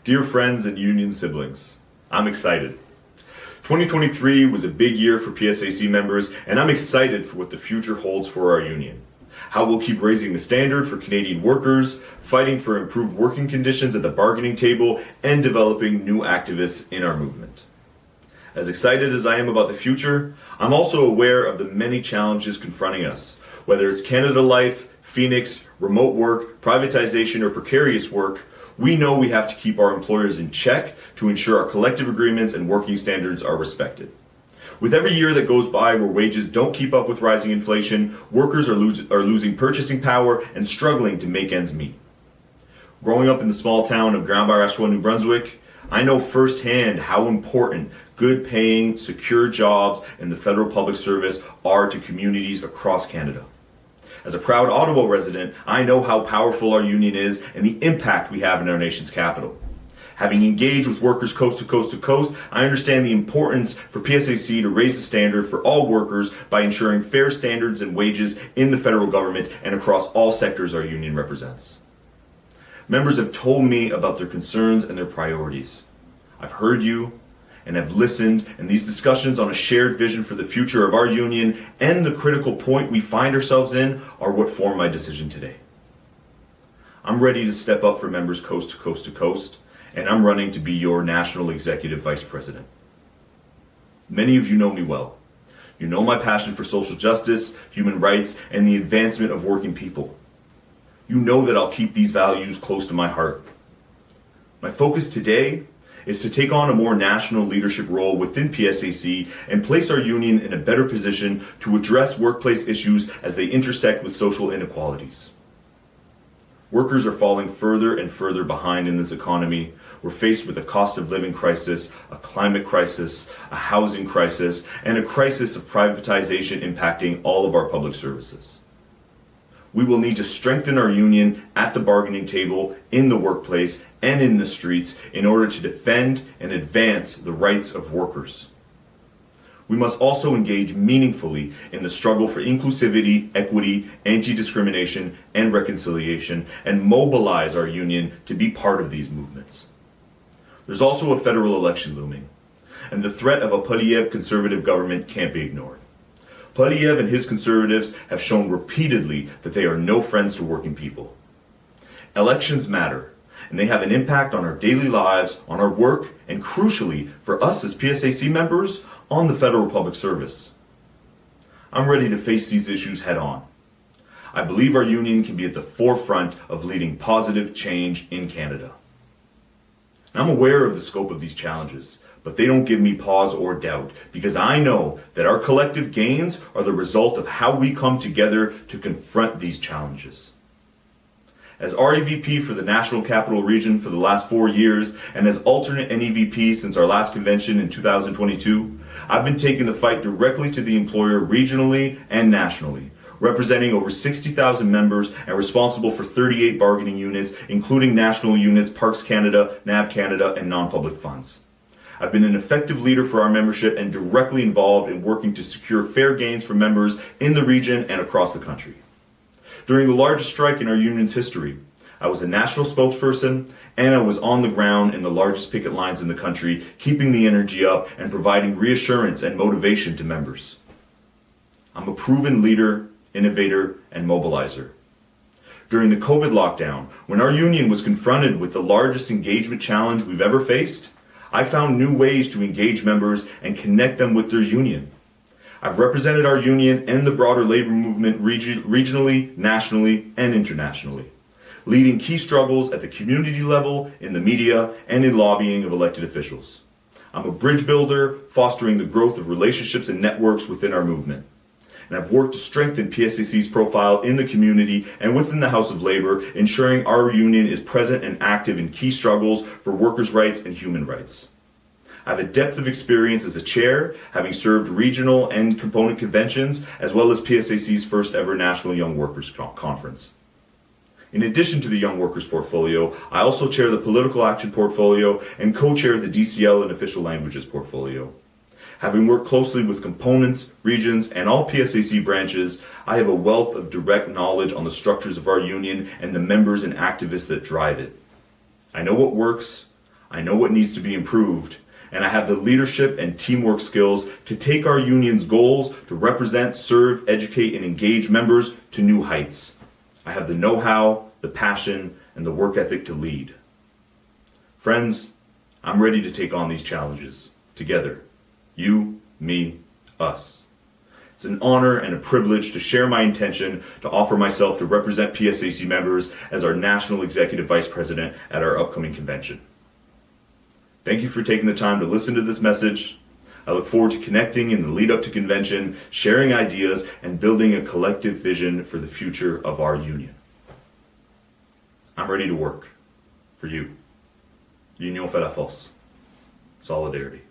Dear friends and union siblings, I'm excited. 2023 was a big year for PSAC members, and I'm excited for what the future holds for our union. How we'll keep raising the standard for Canadian workers, fighting for improved working conditions at the bargaining table, and developing new activists in our movement. As excited as I am about the future, I'm also aware of the many challenges confronting us, whether it's Canada Life, Phoenix, remote work, privatization, or precarious work. We know we have to keep our employers in check to ensure our collective agreements and working standards are respected. With every year that goes by where wages don't keep up with rising inflation, workers are losing purchasing power and struggling to make ends meet. Growing up in the small town of Grand Bar-Ashwa, New Brunswick, I know firsthand how important good paying, secure jobs in the federal public service are to communities across Canada. As a proud Ottawa resident, I know how powerful our union is and the impact we have in our nation's capital. Having engaged with workers coast to coast to coast, I understand the importance for PSAC to raise the standard for all workers by ensuring fair standards and wages in the federal government and across all sectors our union represents. Members have told me about their concerns and their priorities. I've heard you and have listened, and these discussions on a shared vision for the future of our union and the critical point we find ourselves in are what form my decision today. I'm ready to step up for members coast to coast to coast, and I'm running to be your National Executive Vice President. Many of you know me well. You know my passion for social justice, human rights, and the advancement of working people. You know that I'll keep these values close to my heart. My focus today is to take on a more national leadership role within PSAC and place our union in a better position to address workplace issues as they intersect with social inequalities. Workers are falling further and further behind in this economy. We're faced with a cost of living crisis, a climate crisis, a housing crisis, and a crisis of privatization impacting all of our public services. We will need to strengthen our union at the bargaining table, in the workplace, and in the streets in order to defend and advance the rights of workers. We must also engage meaningfully in the struggle for inclusivity, equity, anti-discrimination, and reconciliation, and mobilize our union to be part of these movements. There's also a federal election looming, and the threat of a Poilievre conservative government can't be ignored. Poilievre and his conservatives have shown repeatedly that they are no friends to working people. Elections matter, and they have an impact on our daily lives, on our work, and crucially, for us as PSAC members, on the federal public service. I'm ready to face these issues head on. I believe our union can be at the forefront of leading positive change in Canada. And I'm aware of the scope of these challenges, but they don't give me pause or doubt, because I know that our collective gains are the result of how we come together to confront these challenges. As REVP for the National Capital Region for the last 4 years, and as alternate NEVP since our last convention in 2022, I've been taking the fight directly to the employer regionally and nationally, representing over 60,000 members and responsible for 38 bargaining units, including national units, Parks Canada, NAV Canada, and non-public funds. I've been an effective leader for our membership and directly involved in working to secure fair gains for members in the region and across the country. During the largest strike in our union's history, I was a national spokesperson and I was on the ground in the largest picket lines in the country, keeping the energy up and providing reassurance and motivation to members. I'm a proven leader, innovator, and mobilizer. During the COVID lockdown, when our union was confronted with the largest engagement challenge we've ever faced, I found new ways to engage members and connect them with their union. I've represented our union and the broader labor movement regionally, nationally, and internationally, leading key struggles at the community level, in the media, and in lobbying of elected officials. I'm a bridge builder, fostering the growth of relationships and networks within our movement. And I've worked to strengthen PSAC's profile in the community and within the House of Labor, ensuring our union is present and active in key struggles for workers' rights and human rights. I have a depth of experience as a chair, having served regional and component conventions, as well as PSAC's first ever National Young Workers Conference. In addition to the Young Workers portfolio, I also chair the Political Action portfolio and co-chair the DCL and Official Languages portfolio. Having worked closely with components, regions, and all PSAC branches, I have a wealth of direct knowledge on the structures of our union and the members and activists that drive it. I know what works, I know what needs to be improved, and I have the leadership and teamwork skills to take our union's goals to represent, serve, educate, and engage members to new heights. I have the know-how, the passion, and the work ethic to lead. Friends, I'm ready to take on these challenges together. You, me, us. It's an honor and a privilege to share my intention to offer myself to represent PSAC members as our National Executive Vice President at our upcoming convention. Thank you for taking the time to listen to this message. I look forward to connecting in the lead up to convention, sharing ideas, and building a collective vision for the future of our union. I'm ready to work for you. L'Union fait la force. Solidarity.